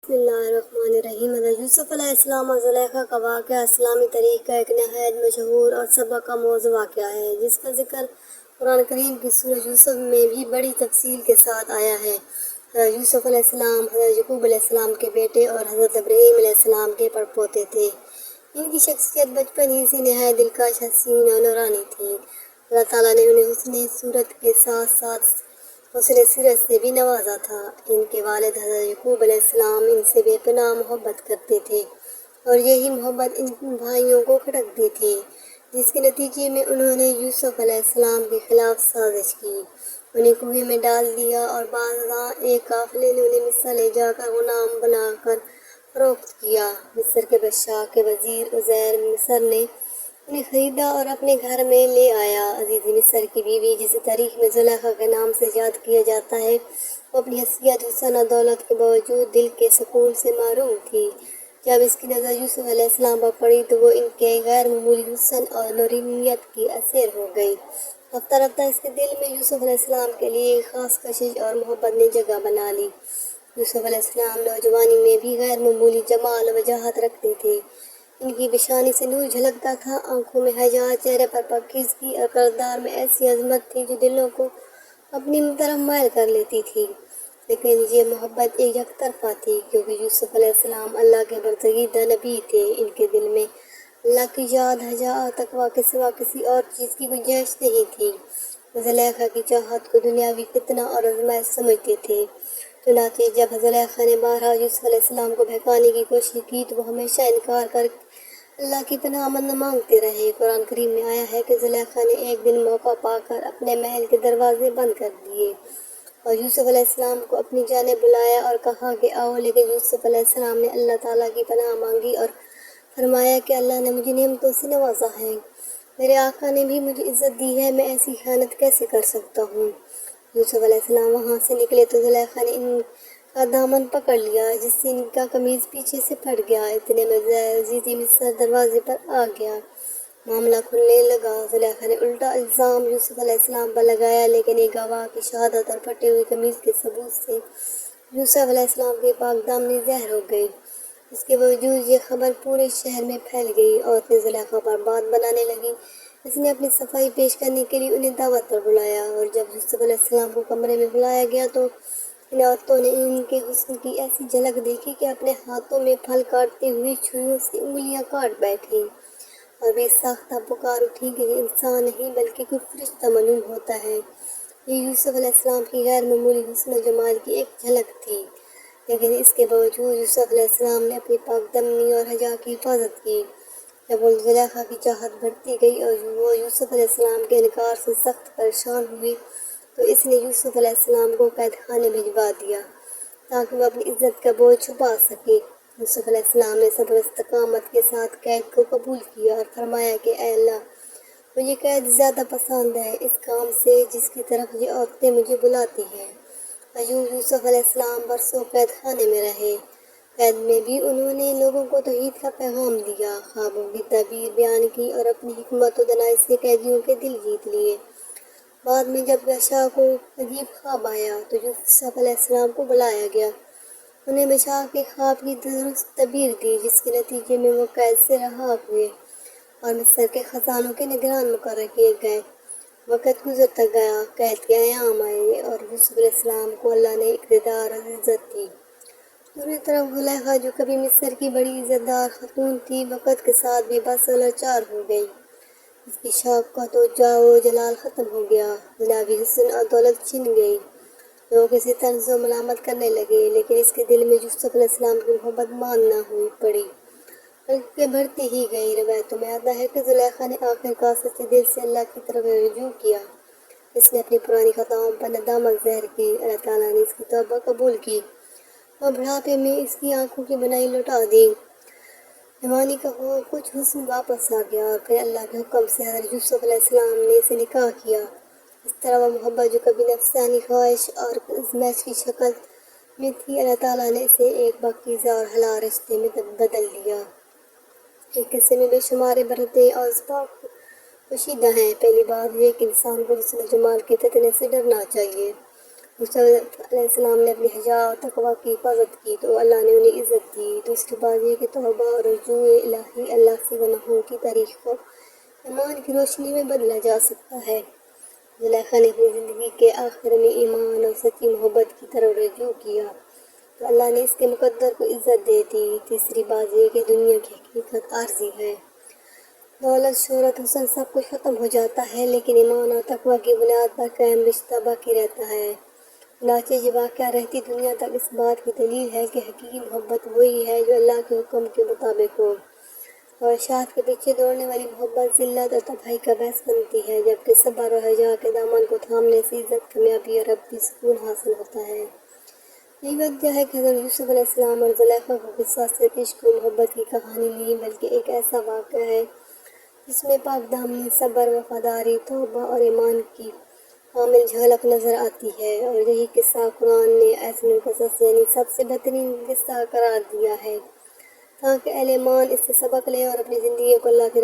بسم اللہ الرحمن الرحیم۔ حضرت یوسف علیہ السلام اور زلیخا کا واقعہ اسلامی تاریخ کا ایک نہایت مشہور اور سبق کا موضوع واقعہ ہے، جس کا ذکر قرآن کریم کی سورہ یوسف میں بھی بڑی تفصیل کے ساتھ آیا ہے۔ حضرت یوسف علیہ السلام حضرت یعقوب علیہ السلام کے بیٹے اور حضرت ابراہیم علیہ السلام کے پڑپوتے تھے۔ ان کی شخصیت بچپن ہی سے نہایت دلکش، حسین اور نورانی تھی۔ اللہ تعالیٰ نے انہیں حسن صورت کے ساتھ ساتھ حسن سیرت سے بھی نوازا تھا۔ ان کے والد حضرت یعقوب علیہ السلام ان سے بے پناہ محبت کرتے تھے، اور یہی محبت ان بھائیوں کو کھٹکتی تھی، جس کے نتیجے میں انہوں نے یوسف علیہ السلام کے خلاف سازش کی، انہیں کنویں میں ڈال دیا، اور بعض ایک قافلے نے انہیں مصر لے جا کر غلام بنا کر فروخت کیا۔ مصر کے بادشاہ کے وزیر عزیر مصر نے انہیں خریدا اور اپنے گھر میں لے آیا۔ عزیز مصر کی بیوی، جسے تاریخ میں زلیخا کے نام سے یاد کیا جاتا ہے، وہ اپنی حیثیت، حسن اور دولت کے باوجود دل کے سکون سے محروم تھی۔ جب اس کی نظر یوسف علیہ السلام پر پڑی تو وہ ان کے غیر معمولی حسن اور نورانیت کی اسیر ہو گئی۔ رفتہ رفتہ اس کے دل میں یوسف علیہ السلام کے لیے ایک خاص کشش اور محبت نے جگہ بنا لی۔ یوسف علیہ السلام نوجوانی میں بھی غیر معمولی جمال و وجاہت رکھتے تھے۔ ان کی پیشانی سے نور جھلکتا تھا، آنکھوں میں حیا، چہرے پر پاکیزگی اور کردار میں ایسی عظمت تھی جو دلوں کو اپنی طرف مائل کر لیتی تھی۔ لیکن یہ محبت ایک یک طرفہ تھی، کیونکہ یوسف علیہ السلام اللہ کے برگزیدہ نبی تھے۔ ان کے دل میں اللہ کی یاد، حیا اور تقویٰ کے سوا کسی اور چیز کی گنجائش نہیں تھی۔ وہ زلیخا کی چاہت کو دنیاوی فتنہ اور آزمائش سمجھتے تھے۔ چنانچہ جب زلیخا نے بارہا یوسف علیہ السلام کو بہکانے کی کوشش کی تو وہ ہمیشہ انکار کر اللہ کی پناہ امن مانگتے رہے۔ قرآن کریم میں آیا ہے کہ زلیخا نے ایک دن موقع پا کر اپنے محل کے دروازے بند کر دیے اور یوسف علیہ السلام کو اپنی جانب بلایا اور کہا کہ آؤ، لیکن یوسف علیہ السلام نے اللہ تعالیٰ کی پناہ مانگی اور فرمایا کہ اللہ نے مجھے نعمتوں سے نوازا ہے، میرے آقا نے بھی مجھے عزت دی ہے، میں ایسی خیانت کیسے کر سکتا ہوں۔ یوسف علیہ السلام وہاں سے نکلے تو زلیخا نے ان کا دامن پکڑ لیا، جس سے ان کا قمیض پیچھے سے پھٹ گیا۔ اتنے میں عزیز مصر دروازے پر آ گیا۔ معاملہ کھلنے لگا۔ زلیخا نے الٹا الزام یوسف علیہ السلام پر لگایا، لیکن ایک گواہ کی شہادت اور پھٹے ہوئے قمیض کے ثبوت سے یوسف علیہ السلام کی پاک دامنی ظاہر ہو گئی۔ اس کے باوجود یہ خبر پورے شہر میں پھیل گئی۔ عورتیں زلیخا پر بات بنانے لگیں۔ اس نے اپنی صفائی پیش کرنے کے لیے انہیں دعوت پر بلایا، اور جب یوسف علیہ السلام کو کمرے میں بلایا گیا تو ان عورتوں نے ان کے حسن کی ایسی جھلک دیکھی کہ اپنے ہاتھوں میں پھل کاٹتے ہوئے چھریوں سے انگلیاں کاٹ بیٹھیں، اور بے ساختہ پکار اٹھی کہ یہ انسان نہیں بلکہ کوئی فرشتہ معلوم ہوتا ہے۔ یہ یوسف علیہ السلام کی غیر معمولی حسن و جمال کی ایک جھلک تھی، لیکن اس کے باوجود یوسف علیہ السلام نے اپنی پاک دامنی اور حیا کی حفاظت کی۔ جب وہ زلیخا کی چاہت بڑھتی گئی اور وہ یوسف علیہ السلام کے انکار سے سخت پریشان ہوئی تو اس نے یوسف علیہ السلام کو قید خانے بھجوا دیا تاکہ وہ اپنی عزت کا بوجھ چھپا سکے۔ یوسف علیہ السلام نے صبر و استقامت کے ساتھ قید کو قبول کیا اور فرمایا کہ اے اللہ، مجھے قید زیادہ پسند ہے اس کام سے جس کی طرف یہ عورتیں مجھے بلاتی ہیں۔ ایوب یوسف علیہ السلام برسوں قید خانے میں رہے۔ قید میں بھی انہوں نے لوگوں کو توحید کا پیغام دیا، خوابوں کی تعبیر بیان کی اور اپنی حکمت و دانائی سے قیدیوں کے دل جیت لیے۔ بعد میں جب بادشاہ کو عجیب خواب آیا تو یوسف علیہ السلام کو بلایا گیا۔ انہیں بادشاہ کے خواب کی درست تعبیر دی، جس کے نتیجے میں وہ قید سے رہا ہوئے اور مصر کے خزانوں کے نگران مقرر کیے گئے۔ وقت گزرتا گیا، قید کے ایام آئے اور یوسف علیہ السلام کو اللہ نے اقتدار اور عزت دی۔ دوسری طرف زلیخا، جو کبھی مصر کی بڑی عزت دار خاتون تھی، وقت کے ساتھ بے بس اور لاچار ہو گئی۔ اس کی شوکت و جاہ و جلال ختم ہو گیا، دنیاوی حسن اور دولت چھن گئی۔ لوگ اسے طنز و ملامت کرنے لگے، لیکن اس کے دل میں یوسف علیہ السلام کی محبت ماند نہ ہوئی پڑی، بلکہ بڑھتی ہی گئی۔ روایتوں میں آتا ہے کہ زلیخا نے آخر کار سچے دل سے اللہ کی طرف رجوع کیا۔ اس نے اپنی پرانی خطاؤں پر ندامت ظاہر کی۔ اللہ تعالیٰ نے اس کی توبہ قبول کی اور بڑھاپے میں اس کی آنکھوں کی بنائی لوٹا دی۔ جوانی کا کچھ حسن واپس آ گیا، اور پھر اللہ کے حکم سے حضرت یوسف علیہ السلام نے اسے نکاح کیا۔ اس طرح وہ محبت جو کبھی نفسانی خواہش اور آزمائش کی شکل میں تھی، اللہ تعالیٰ نے اسے ایک پاکیزہ اور حلال رشتے میں بدل دیا۔ ایک قصے میں بے شمار عبرتیں اور اسباق پوشیدہ ہیں۔ پہلی بات یہ کہ انسان کو حسن و جمال کے فتنے سے ڈرنا چاہیے۔ یوسف علیہ السلام نے اپنی حیا اور تقوی کی حفاظت کی تو اللہ نے انہیں عزت دی۔ دوسری بات یہ کہ توبہ اور رجوع الہی اللہ سے گناہوں کی تاریخ کو ایمان کی روشنی میں بدلا جا سکتا ہے۔ زلیخا نے اپنی زندگی کے آخر میں ایمان اور سچی محبت کی طرف رجوع کیا تو اللہ نے اس کے مقدر کو عزت دے دی۔ تیسری بات یہ کہ دنیا کی حقیقت عارضی ہے، دولت، شہرت، حسن سب کچھ ختم ہو جاتا ہے، لیکن ایمان اور تقوی کی بنیاد پر قائم رشتہ باقی رہتا ہے۔ چنانچہ یہ واقعہ رہتی دنیا تک اس بات کی دلیل ہے کہ حقیقی محبت وہی ہے جو اللہ کے حکم کے مطابق ہو، اور اشاعت کے پیچھے دوڑنے والی محبت ذلت اور تباہی کا باعث بنتی ہے، جبکہ صبر اور حیا کے دامن کو تھامنے سے عزت، کامیابی اور ابدی سکون حاصل ہوتا ہے۔ یہی وجہ ہے کہ حضرت یوسف علیہ السلام اور زلیخا کا قصہ صرف عشق و محبت کی کہانی نہیں بلکہ ایک ایسا واقعہ ہے جس میں پاک دامنی، صبر، وفاداری، توبہ اور ایمان کی کامل جھلک نظر آتی ہے، اور یہی قصہ قرآن نے احسن القصص یعنی سب سے بہترین قصہ قرار دیا ہے تاکہ اہل ایمان اس سے سبق لیں اور اپنی زندگی کو اللہ کی